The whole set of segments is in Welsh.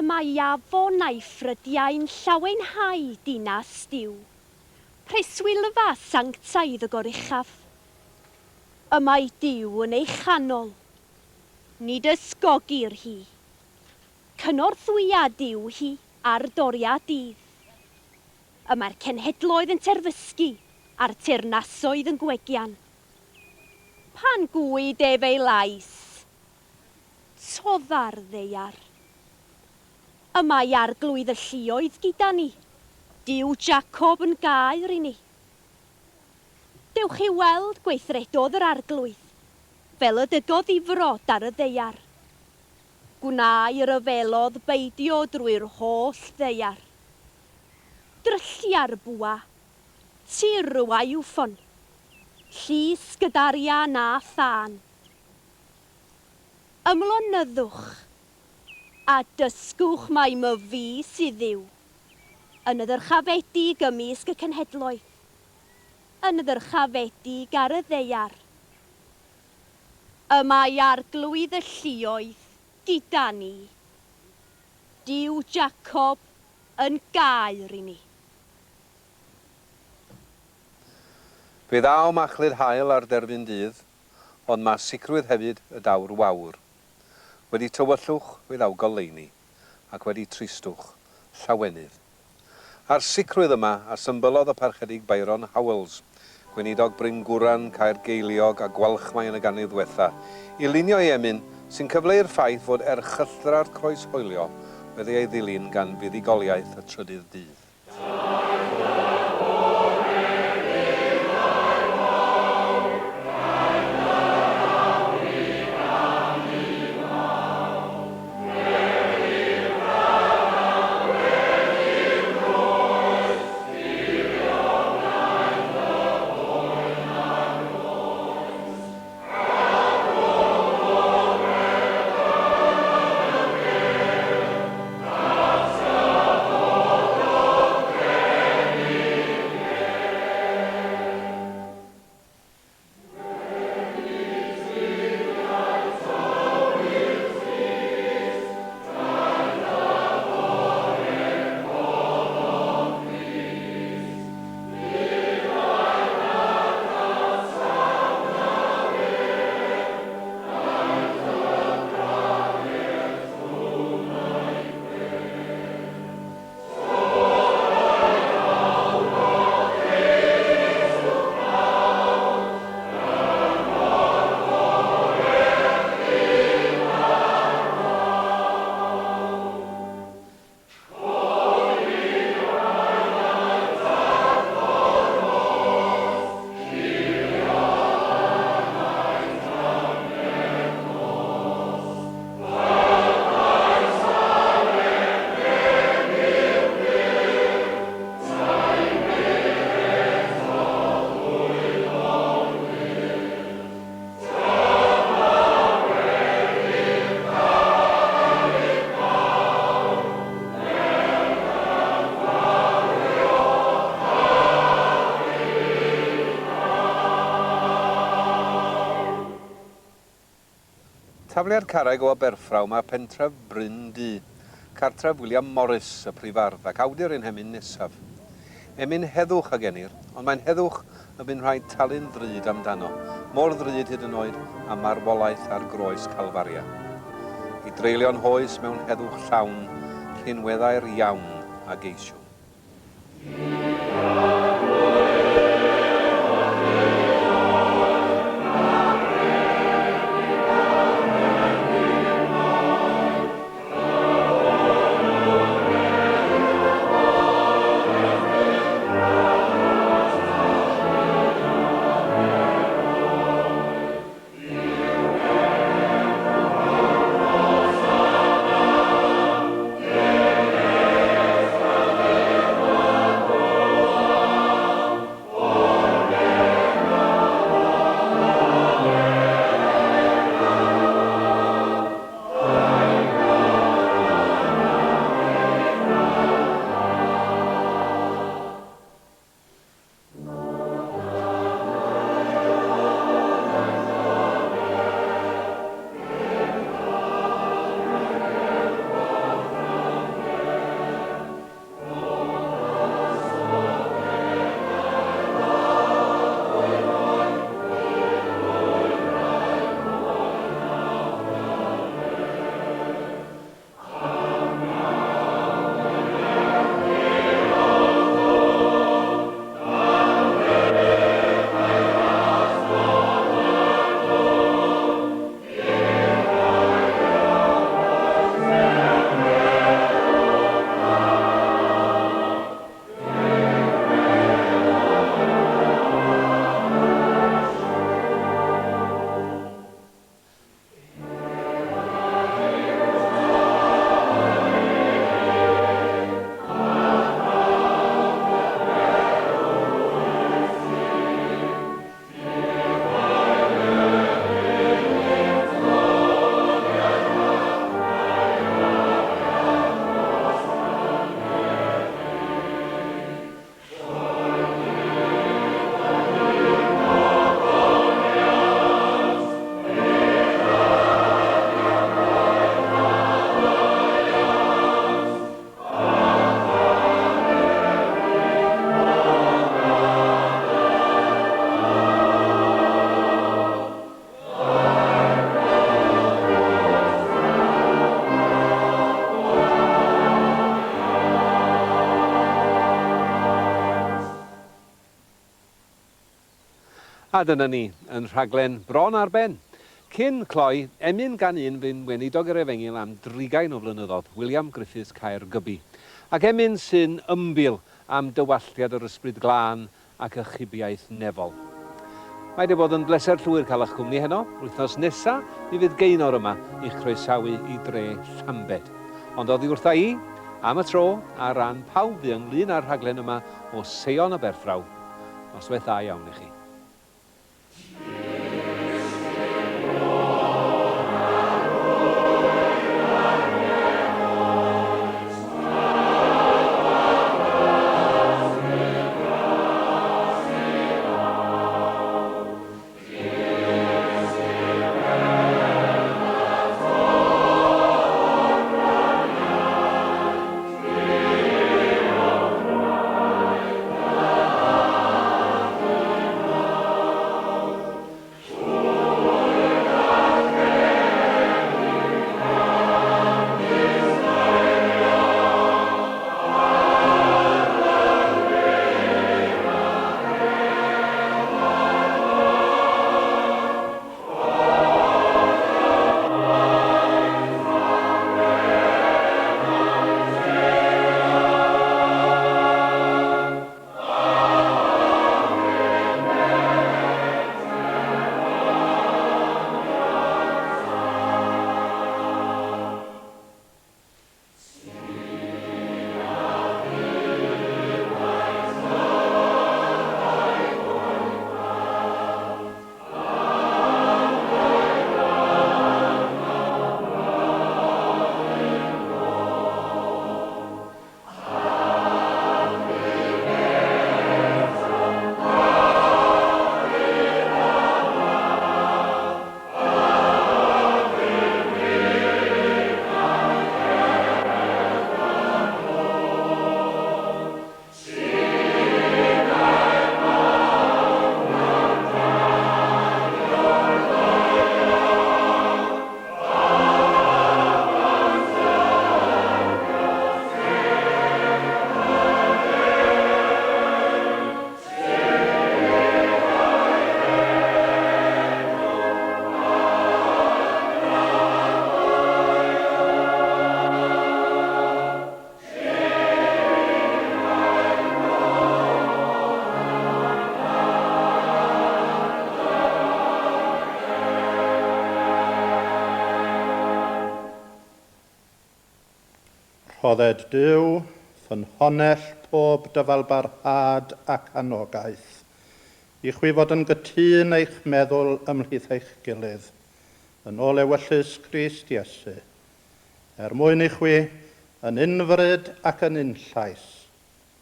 mae afon a'i ffrydiau'n llawenhau dinas diw. Preswylfa sanctaidd y goruchaf. Y mae diw yn ei chanol. Nid ysgogir hi. Cynorthwya diw hi ar doria dydd. Y mae'r cenhedloedd yn terfysgu a'r teyrnasoedd yn gwegian. Pan gwyd ef ei lais, todda'r ddeiar. Y mae arglwydd y lluoedd gyda ni. Diw Jacob yn gair i ni. Dewch chi weld gweithredodd yr arglwydd, fel y dygodd ifrod ar y ddeiar. Gwna'i ryfelodd beidio drwy'r holl ddeiar. Dryllia'r bwa, tirw a iwffon, llys gydaria na thân. Ymlonyddwch, a dysgwch mai my fi sydd yw. Yn y ddyrchafedig ymysg y cenhedloedd, yn y ddyrchafedig ar y ddeiar. Y mae arglwydd y lluoedd gyda ni. Diw Jacob yn gair i ni. Fe ddaw machlud hael ar derfyn dydd, ond mae sicrwydd hefyd y dawr wawr. Wedi tywyllwch fe ddaw goleuni, ac wedi tristwch llawenydd. A'r sicrwydd yma a symbolodd y parchedig Byron Howells, gweinidog Bryn Gwran, Caergeiliog a Gwalchmai yn y ganrif ddiwetha, i lunio ei emyn sy'n cyfleu'r ffaith fod erchythra'r croeshoelio wedi ei ddilyn gan fuddugoliaeth y trydydd dydd. Tafliad carreg o Aberffraw mae pentref Bryn Du, cartref William Morris y prifardd ac awdur ein hemyn nesaf. Emyn heddwch ag enir, ond mae'n heddwch y by'n rhaid talu'n ddrud amdano, mor ddrud hyd yn oed am marwolaeth ar groes Calfaria. I dreulio'n hoes mewn heddwch llawn, rhinweddau'r iawn a geisiwn. A dyna ni, yn rhaglen bron ar ben. Cyn cloi, emyn gan un fy'n weinidog yr Efengil am 30 o flynyddoedd, William Griffiths Caergybi. Ac emyn sy'n ymbil am dywalliad yr ysbryd glân ac ychubiaeth nefol. Mae wedi bod yn bleser llwyr cael eich cwmni heno. Wythnos nesa, mi fydd Gaenor yma i'ch croesawu i dre Llambed. Ond oddi wrtha i, am y tro, a ran pawb fi ynglyn â'r rhaglen yma o Seion Aberffraw. Noswaith dda iawn i chi. Rhodded Duw, ffynhonell pob dyfalbarhad ac anogaeth, i chwi fod yn gytun eich meddwl ymhlith eich gilydd, yn ôl ewyllus Crist Iesu, mwyn i chwi yn unfryd ac yn unllais,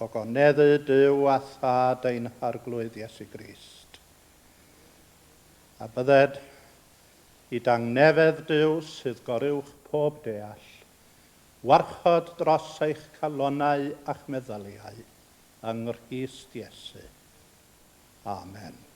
o goneddu Duw a thad ein harglwydd Iesu Grist. A bydded i dangnefedd Duw sydd goruwch pob deall, warchod dros eich calonnau a'ch meddyliau yng Nghrist Iesu. Amen.